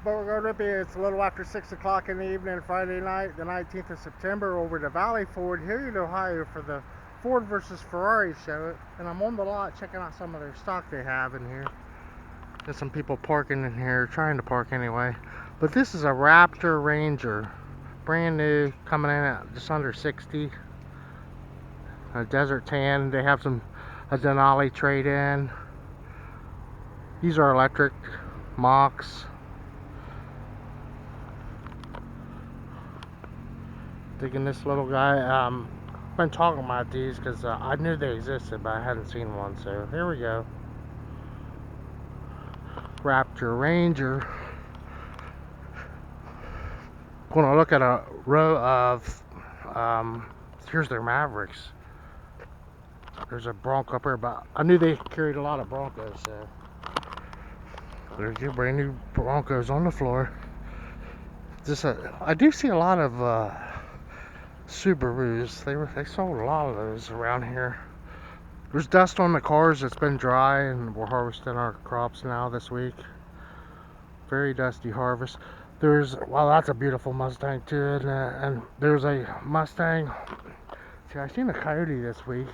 but we're going to be, it's a little after 6 o'clock in the evening, Friday night, the 19th of September, over to Valley Ford, Hilliard, Ohio, for the Ford versus Ferrari show. And I'm on the lot checking out some of their stock they have in here. There's some people parking in here, trying to park anyway. But this is a Raptor Ranger, brand new, coming in at just under 60. A desert tan. They have a Denali trade-in. These are electric Mocs. Digging this little guy. I've been talking about these because I knew they existed, but I hadn't seen one. So here we go. Raptor Ranger. Gonna look at a row of here's their Mavericks. There's a Bronco up here, but I knew they carried a lot of Broncos, so there's your brand new Broncos on the floor. I do see a lot of Subarus. They sold a lot of those around here. There's dust on the cars. It's been dry, and we're harvesting our crops now this week. Very dusty harvest. Well, that's a beautiful Mustang too, and there's a Mustang. See, I seen a Coyote this week.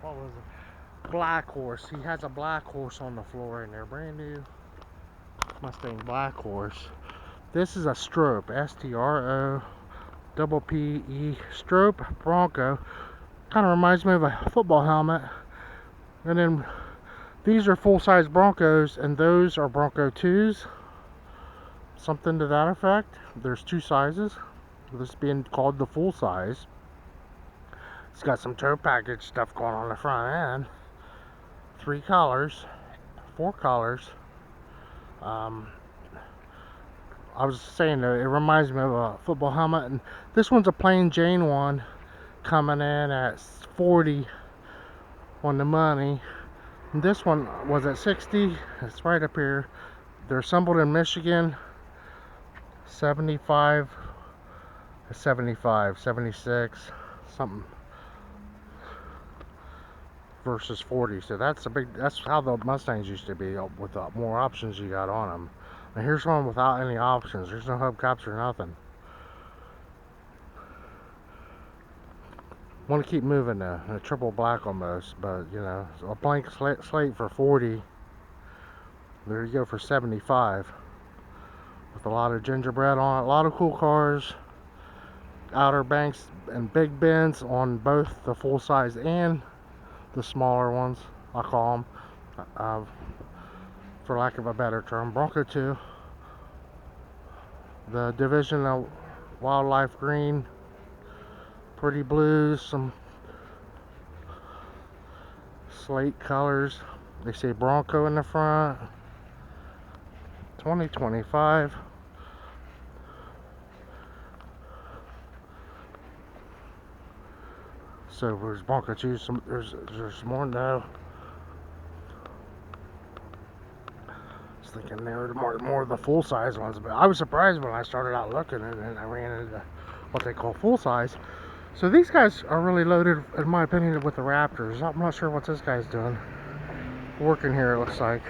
What was it? Black Horse. He has a Black Horse on the floor in there, brand new Mustang Black Horse. This is a Strope, S-T-R-O double P-E, Strope Bronco. Kind of reminds me of a football helmet. And then these are full-size Broncos, and those are Bronco 2s. Something to that effect. There's two sizes. This being called the full size. It's got some tow package stuff going on the front end. 3 collars, 4 collars. I was saying that it reminds me of a football helmet, and this one's a plain Jane one, coming in at 40 on the money. And this one was at 60. It's right up here. They're assembled in Michigan. 75, 75, 76, something. Versus 40. So that's how the Mustangs used to be, with the more options you got on them. And here's one without any options. There's no hubcaps or nothing. Want to keep moving a triple black almost, but you know, a blank slate for 40. There you go for 75. With a lot of gingerbread on it, a lot of cool cars. Outer banks and big bends on both the full size and the smaller ones, I call them, for lack of a better term. Bronco 2. The division of wildlife green, pretty blues, some slate colors. They say Bronco in the front. 2025. So there's Bronco 2. There's more now. I was thinking there were more of the full size ones, but I was surprised when I started out looking, and then I ran into what they call full size. So these guys are really loaded, in my opinion, with the Raptors. I'm not sure what this guy's doing. Working here, it looks like.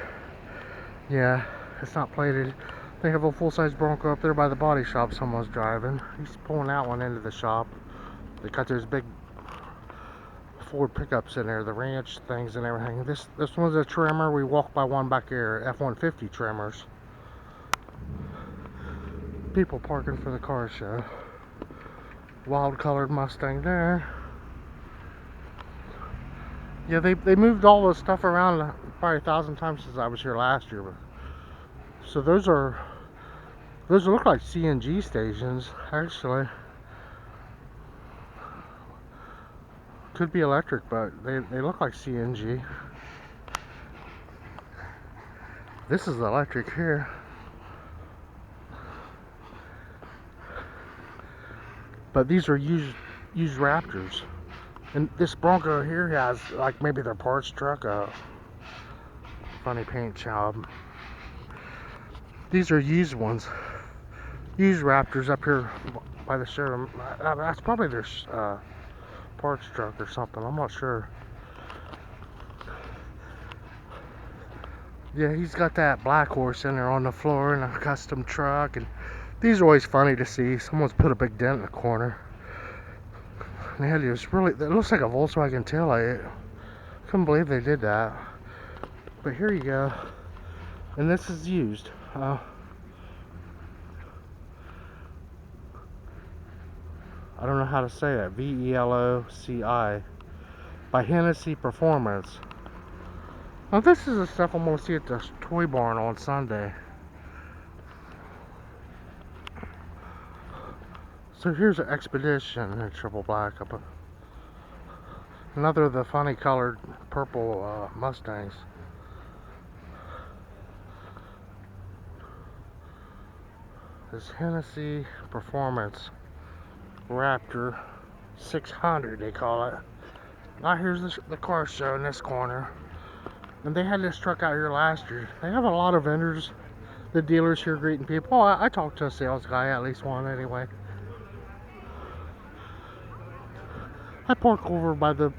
Yeah, it's not plated. They have a full-size Bronco up there by the body shop someone's driving. He's pulling that one into the shop. They got those big Ford pickups in there, the ranch things and everything. This one's a trimmer. We walked by one back here, F-150 trimmers. People parking for the car show. Wild colored Mustang there. Yeah, they moved all this stuff around probably 1,000 times since I was here last year. So those look like CNG stations, actually. Could be electric, but they look like CNG. This is electric here. But these are used Raptors. And this Bronco here has, like, maybe their parts truck, funny paint job. These are used ones. Used Raptors up here by the showroom. That's probably their parts truck or something. I'm not sure. Yeah, he's got that black horse in there on the floor in a custom truck, and these are always funny to see. Someone's put a big dent in the corner. And they had this really, it looks like a Volkswagen taillight. Couldn't believe they did that. But here you go. And this is used. I don't know how to say that. VELOCI. By Hennessy Performance. Now this is the stuff I'm going to see at the toy barn on Sunday. So here's an Expedition in triple black. Another of the funny colored purple Mustangs. This Hennessy Performance Raptor 600 they call it. Now here's the car show in this corner. And they had this truck out here last year. They have a lot of vendors, the dealers here greeting people. Oh, I talked to a sales guy, at least one anyway. I park over by the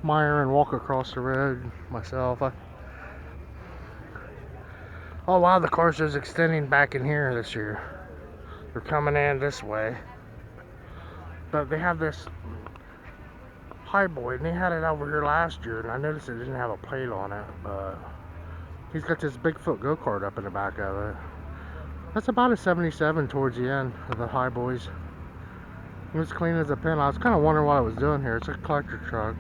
Meyer and walk across the road myself. Oh wow, the car show's extending back in here this year. They're coming in this way. But they have this Highboy, and they had it over here last year, and I noticed it didn't have a plate on it, but he's got this Bigfoot go-kart up in the back of it. That's about a 77 towards the end of the Highboys. It was clean as a pin. I was kind of wondering what I was doing here. It's a collector truck.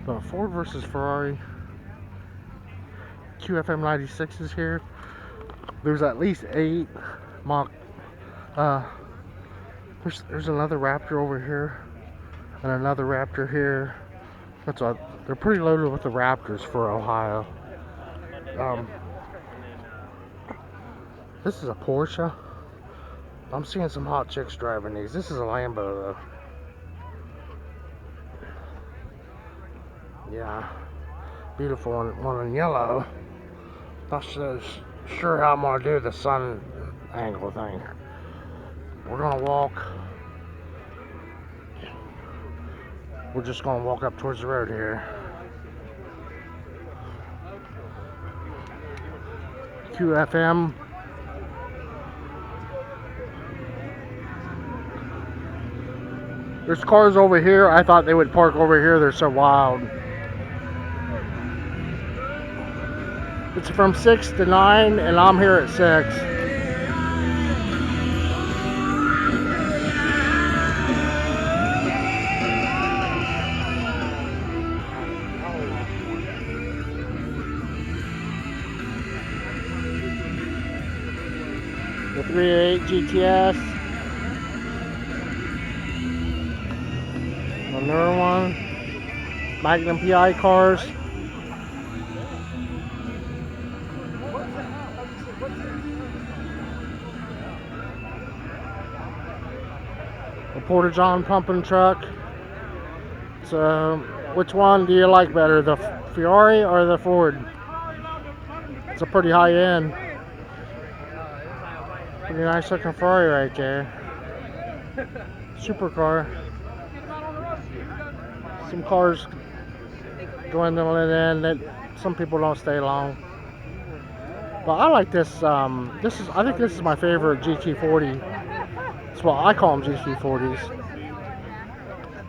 But Ford versus Ferrari. QFM 96 is here. There's at least 8 mock. There's another Raptor over here, and another Raptor here. They're pretty loaded with the Raptors for Ohio. This is a Porsche. I'm seeing some hot chicks driving these. This is a Lambo though. Yeah, beautiful one in yellow. Not so sure how I'm gonna do the sun angle thing. We're gonna walk. We're just gonna walk up towards the road here. QFM. There's cars over here. I thought they would park over here. They're so wild. It's from 6 to 9, and I'm here at 6. The 3.8 GTS. Another one. Magnum PI cars. A Porta-John pumping truck. So, which one do you like better, the Ferrari or the Ford? It's a pretty high end. Pretty nice looking Ferrari right there. Supercar. Some cars dwindling in. That some people don't stay long. But I like this. I think this is my favorite GT40. That's what I call them, GT40s.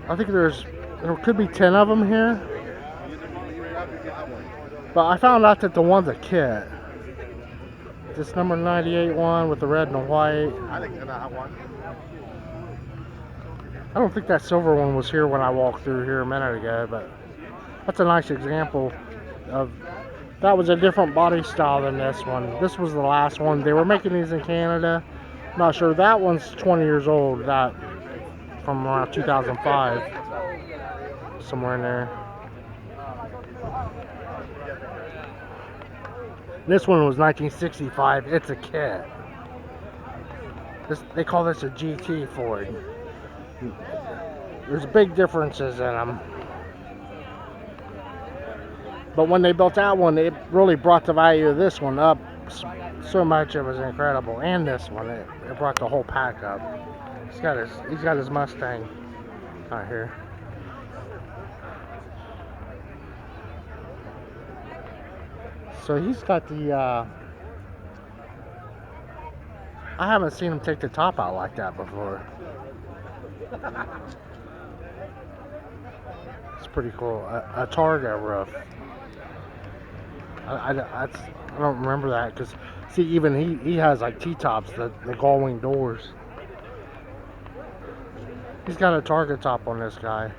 I think there could be 10 of them here. But I found out that the one's a kit. This number 98 one with the red and the white. I don't think that silver one was here when I walked through here a minute ago, but that's a nice example of, that was a different body style than this one. This was the last one. They were making these in Canada. I'm not sure. That one's 20 years old. That from around 2005. Somewhere in there. This one was 1965. It's a kit. They call this a GT Ford. There's big differences in them. But when they built that one, it really brought the value of this one up so much. It was incredible. And this one, it brought the whole pack up. He's got his Mustang right here. So he's got the, I haven't seen him take the top out like that before. It's pretty cool. A Targa roof. I don't remember that because, see, even he has like T-tops, the gull-wing doors. He's got a Targa top on this guy.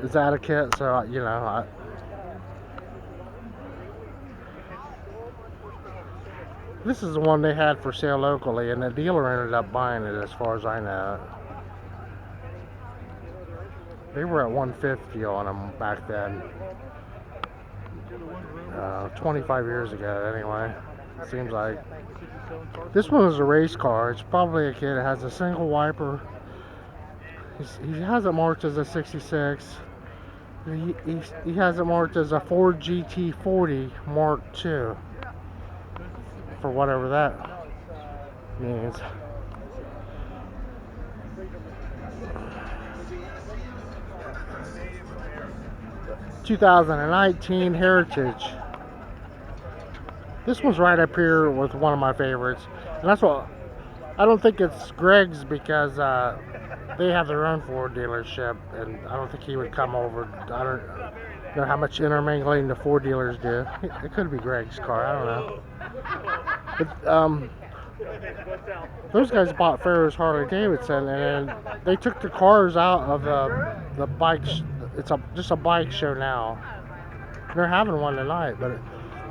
It's out of kit, so, you know, this is the one they had for sale locally, and the dealer ended up buying it, as far as I know. They were at $150 on them back then. 25 years ago, anyway. Seems like. This one is a race car. It's probably a kid. It has a single wiper. He has it marked as a 66. He has it marked as a Ford GT40 Mark II. For whatever that means. "2019 Heritage." This one's right up here with one of my favorites, and that's what I don't think it's Greg's because they have their own Ford dealership, and I don't think he would come over. I don't know how much intermingling the Ford dealers do. It could be Greg's car. I don't know. But those guys bought Ferrari's Harley Davidson, and they took the cars out of the bikes. It's just a bike show now. They're having one tonight, but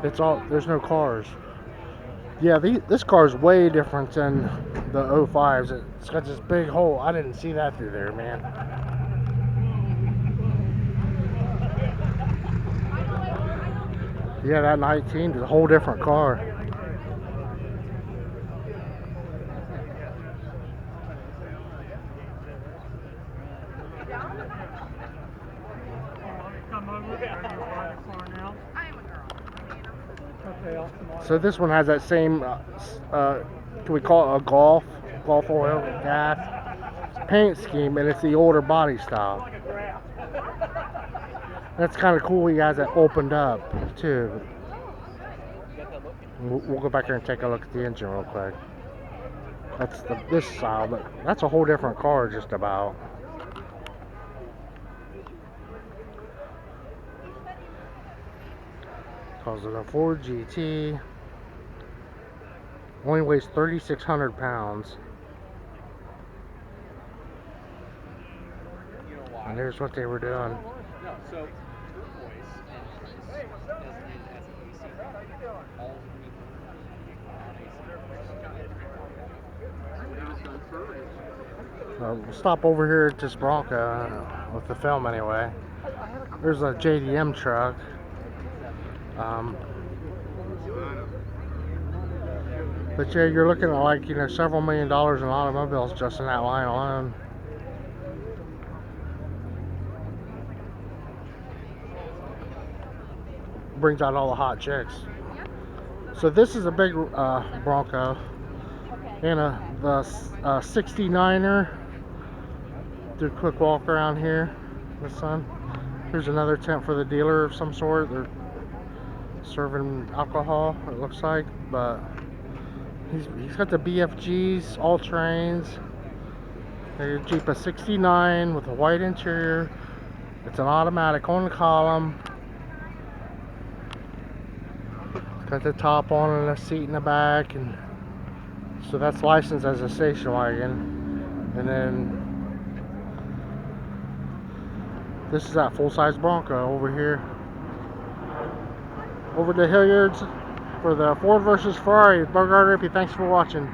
it's all, there's no cars. Yeah, this car is way different than the 05s. It's got this big hole. I didn't see that through there, man. Yeah, that 19 is a whole different car. So this one has that same, can we call it a Golf oil gas paint scheme, and it's the older body style. That's kind of cool. He has it opened up too. We'll go back here and take a look at the engine real quick. That's this style, but that's a whole different car just about. Calls it a Ford GT. Only weighs 3,600 pounds. And there's what they were doing. We'll stop over here at this Bronco with the film anyway. There's a JDM truck. But yeah, you're looking at like, you know, several $1 million in automobiles just in that line alone. Brings out all the hot chicks. So this is a big Bronco and the 69er. Do a quick walk around here, the sun. Here's another tent for the dealer of some sort. They're serving alcohol, it looks like, but he's got the BFGs, all terrains. There's a Jeep, a 69 with a white interior. It's an automatic on the column. It's got the top on and a seat in the back, and so that's licensed as a station wagon. And then this is that full-size Bronco over here. Over to Hilliard's for the Ford versus Ferrari. Bogart Rippy, thanks for watching.